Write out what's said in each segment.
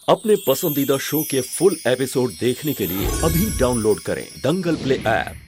अपने पसंदीदा शो के फुल एपिसोड देखने के लिए अभी डाउनलोड करें दंगल प्ले ऐप।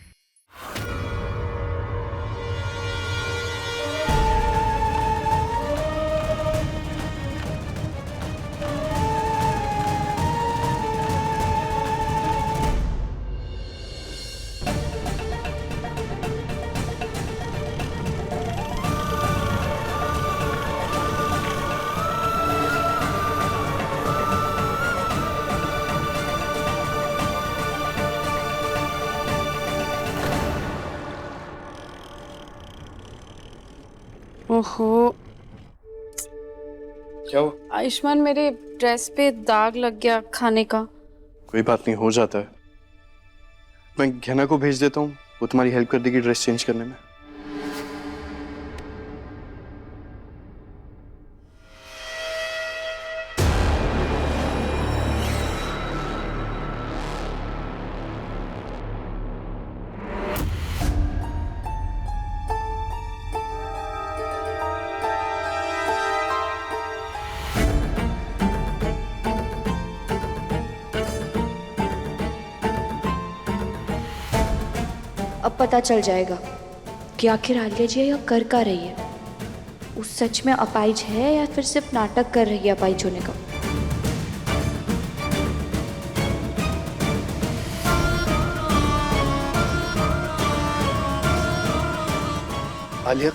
ओहो, क्या हुआ? आयुष्मान मेरे ड्रेस पे दाग लग गया खाने का। कोई बात नहीं, हो जाता है। मैं घेना को भेज देता हूँ, वो तुम्हारी हेल्प कर देगी ड्रेस चेंज करने में। अब पता चल जाएगा कि आखिर आलिया जी यह कर क्या रही है। वो सच में अपाहिज है या फिर सिर्फ नाटक कर रही है अपाहिज होने का। आलिया,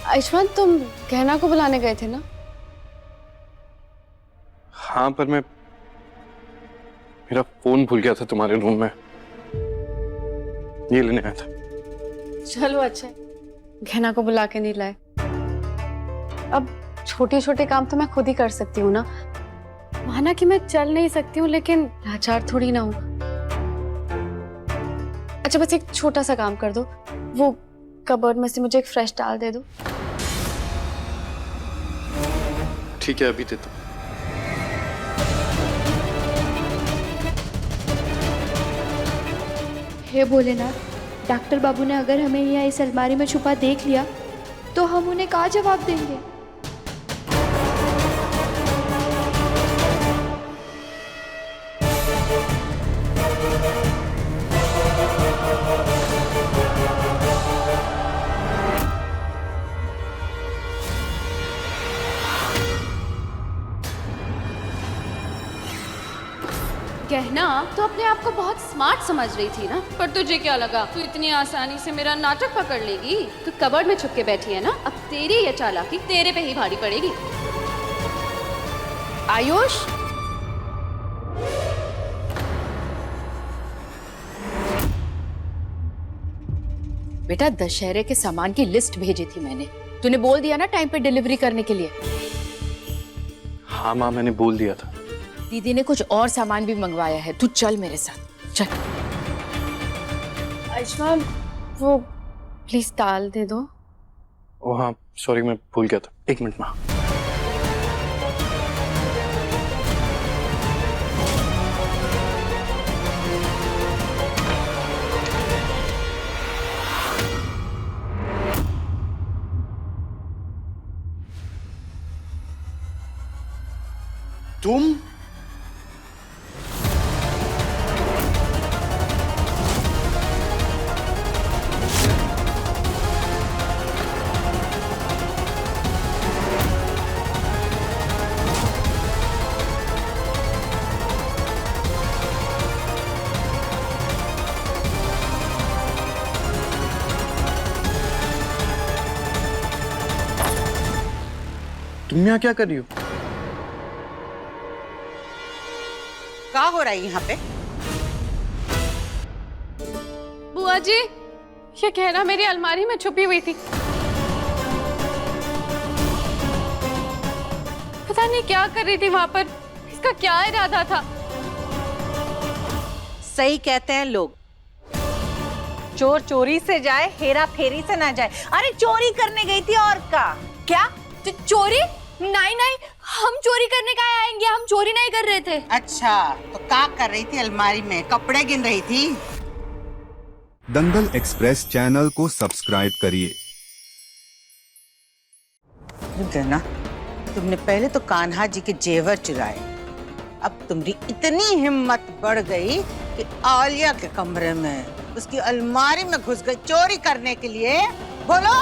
आयुष्मान, तुम गहना को बुलाने गए थे ना? हाँ, पर मेरा फोन भूल गया था तुम्हारे रूम में, ये लेने आया था। चलो अच्छा है, गहना को बुला के नहीं लाए। अब छोटे छोटे काम तो मैं खुद ही कर सकती हूँ ना। माना कि मैं चल नहीं सकती हूँ, लेकिन लाचार थोड़ी ना हूँ। अच्छा, बस एक छोटा सा काम कर दो, वो कबर्ड में से मुझे एक फ्रेश टाल दे दो। ठीक है, अभी देता हूँ। हे भोलेनाथ, डॉक्टर बाबू ने अगर हमें यहाँ इस अलमारी में छुपा देख लिया तो हम उन्हें क्या जवाब देंगे। गहना तो अपने आप को बहुत स्मार्ट समझ रही थी ना, पर तुझे क्या लगा तू इतनी आसानी से मेरा नाटक पकड़ लेगी? तू कबर्ड में छुप के बैठी है ना, अब तेरी ये चालाकी तेरे पे ही भारी पड़ेगी। आयुष, बेटा, दशहरे के सामान की लिस्ट भेजी थी मैंने। तूने बोल दिया ना टाइम पे डिलीवरी करने के लिए। हाँ माँ, मैंने बोल दिया था। दीदी ने कुछ और सामान भी मंगवाया है, तू चल मेरे साथ चल। आयुष्मान, वो प्लीज टाल दे दो। ओ हाँ, सॉरी, मैं भूल गया था। एक मिनट माँ। तुम यहाँ क्या कर रही हो? क्या हो रहा है यहाँ पे? बुआ जी, ये गहना मेरी अलमारी में छुपी हुई थी। पता नहीं क्या कर रही थी वहां पर, इसका क्या इरादा था। सही कहते हैं लोग, चोर चोरी से जाए हेरा फेरी से ना जाए। अरे चोरी करने गई थी और का क्या चोरी? नहीं नहीं, हम चोरी करने का आएंगे, हम चोरी नहीं कर रहे थे। अच्छा तो क्या कर रही थी? अलमारी में कपड़े गिन रही थी। दंगल एक्सप्रेस चैनल को सब्सक्राइब करिए। ना तुमने पहले तो कान्हा जी के जेवर चुराए, अब तुम्हारी इतनी हिम्मत बढ़ गई कि आलिया के कमरे में उसकी अलमारी में घुस गई चोरी करने के लिए। बोलो।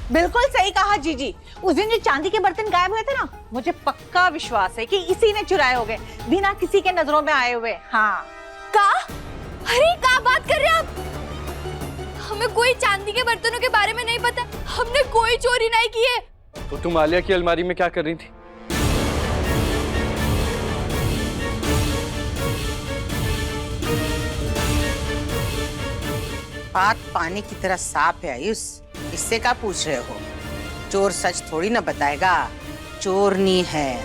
बिल्कुल सही कहा जीजी। उस दिन जो चांदी के बर्तन गायब हुए थे ना, मुझे पक्का विश्वास है कि इसी ने चुराए होंगे, बिना किसी के नजरों में आए हुए। हाँ का? अरे क्या बात कर रहे हैं आप? हमें कोई चांदी के बर्तनों के बारे में नहीं पता, हमने कोई चोरी नहीं की है। तो तुम आलिया की अलमारी में क्या कर रही थी? बात पानी की तरह साफ है आयुष, इससे क्या पूछ रहे हो? चोर सच थोड़ी ना बताएगा, चोरनी है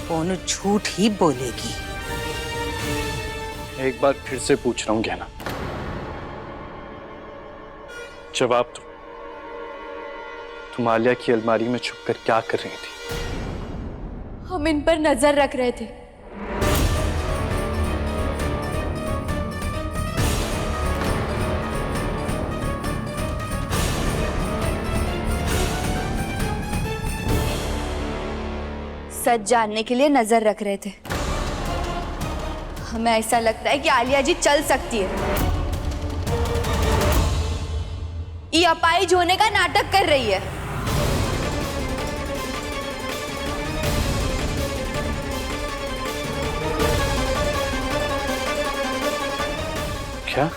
वो झूठ ही बोलेगी। एक बार फिर से पूछ रहा हूँ गहना, जवाब दो। तुम आलिया की अलमारी में छुपकर क्या कर रही थी? हम इन पर नजर रख रहे थे। सच जानने के लिए नजर रख रहे थे। हमें ऐसा लगता है कि आलिया जी चल सकती है, ये अपाहिज होने का नाटक कर रही है। क्या?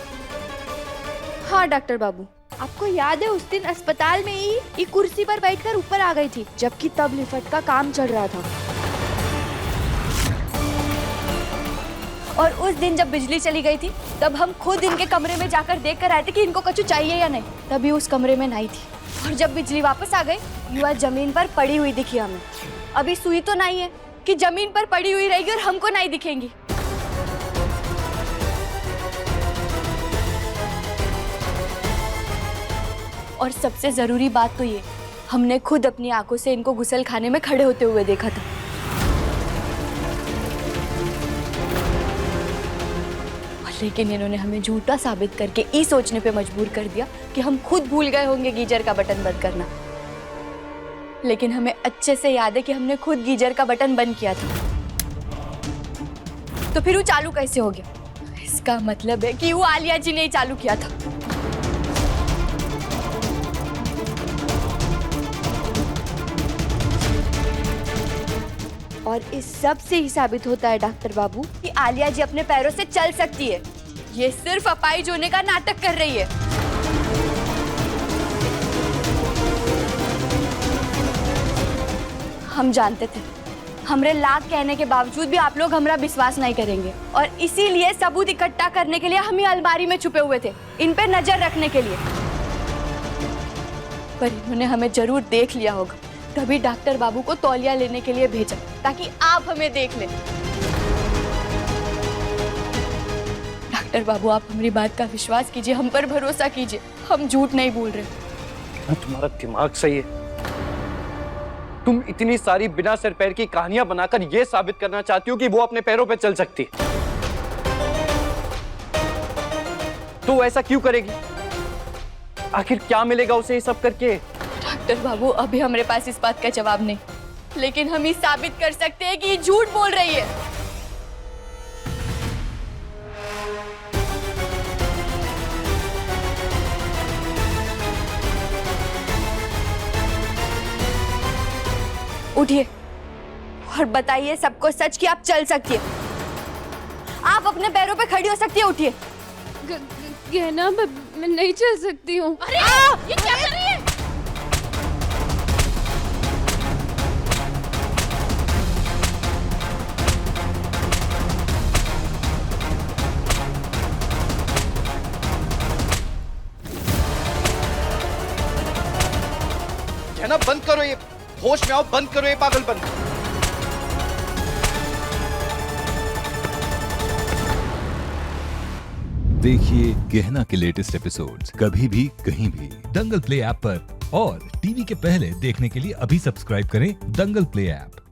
हाँ डॉक्टर बाबू, आपको याद है उस दिन अस्पताल में ही ये कुर्सी पर बैठकर ऊपर आ गई थी, जबकि तब लिफ्ट का काम चल रहा था। और उस दिन जब बिजली चली गई थी, तब हम खुद इनके कमरे में जाकर देख कर आए थे कि इनको कुछ चाहिए या नहीं। तभी उस कमरे में नहीं थी, और जब बिजली वापस आ गई, युवा जमीन पर पड़ी हुई दिखी हमें। अभी सुई तो नहीं है कि जमीन पर पड़ी हुई रहेगी और हमको नहीं दिखेंगी। और सबसे जरूरी बात तो ये, हमने खुद अपनी आंखों से इनको गुसल खाने में खड़े होते हुए देखा था। लेकिन इन्होंने हमें झूठा साबित करके ये सोचने पे मजबूर कर दिया कि हम खुद भूल गए होंगे गीजर का बटन बंद करना। लेकिन हमें अच्छे से याद है कि हमने खुद गीजर का बटन बंद किया था। तो फिर वो चालू कैसे हो गया? इसका मतलब है कि वो आलिया जी ने ही चालू किया था। और इस सब से ही साबित होता है डॉक्टर बाबू कि आलिया जी अपने पैरों से चल सकती है, ये सिर्फ अपाहिज होने का नाटक कर रही है। हम जानते थे, हमरे लाख कहने के बावजूद भी आप लोग हमारा विश्वास नहीं करेंगे, और इसीलिए सबूत इकट्ठा करने के लिए हम ही अलमारी में छुपे हुए थे, इन पे नजर रखने के लिए। पर इन्होंने हमें जरूर देख लिया होगा, तभी डॉक्टर बाबू को तौलिया लेने के लिए भेजा, ताकि आप हमें देख लें। डॉक्टर बाबू, आप हमारी बात का विश्वास कीजिए, हम पर भरोसा कीजिए, हम झूठ नहीं बोल रहे। तुम्हारा दिमाग सही है? तुम इतनी सारी बिना सिर पैर की कहानियां बनाकर यह साबित करना चाहती हो कि वो अपने पैरों पे चल सकती है, तो ऐसा क्यों करेगी? आखिर क्या मिलेगा उसे ये सब करके? डॉक्टर बाबू, अभी हमारे पास इस बात का जवाब नहीं, लेकिन हम ये साबित कर सकते हैं कि ये झूठ बोल रही है। उठिए और बताइए सबको सच कि आप चल सकती है, आप अपने पैरों पे खड़ी हो सकती है। उठिए। गहना, मैं नहीं चल सकती हूँ। अरे ये क्या कर रही है? है ना, बंद करो ये, होश में आओ, बंद करो ये पागलपन। देखिए गहना के लेटेस्ट एपिसोड्स कभी भी कहीं भी दंगल प्ले ऐप पर, और टीवी के पहले देखने के लिए अभी सब्सक्राइब करें दंगल प्ले ऐप।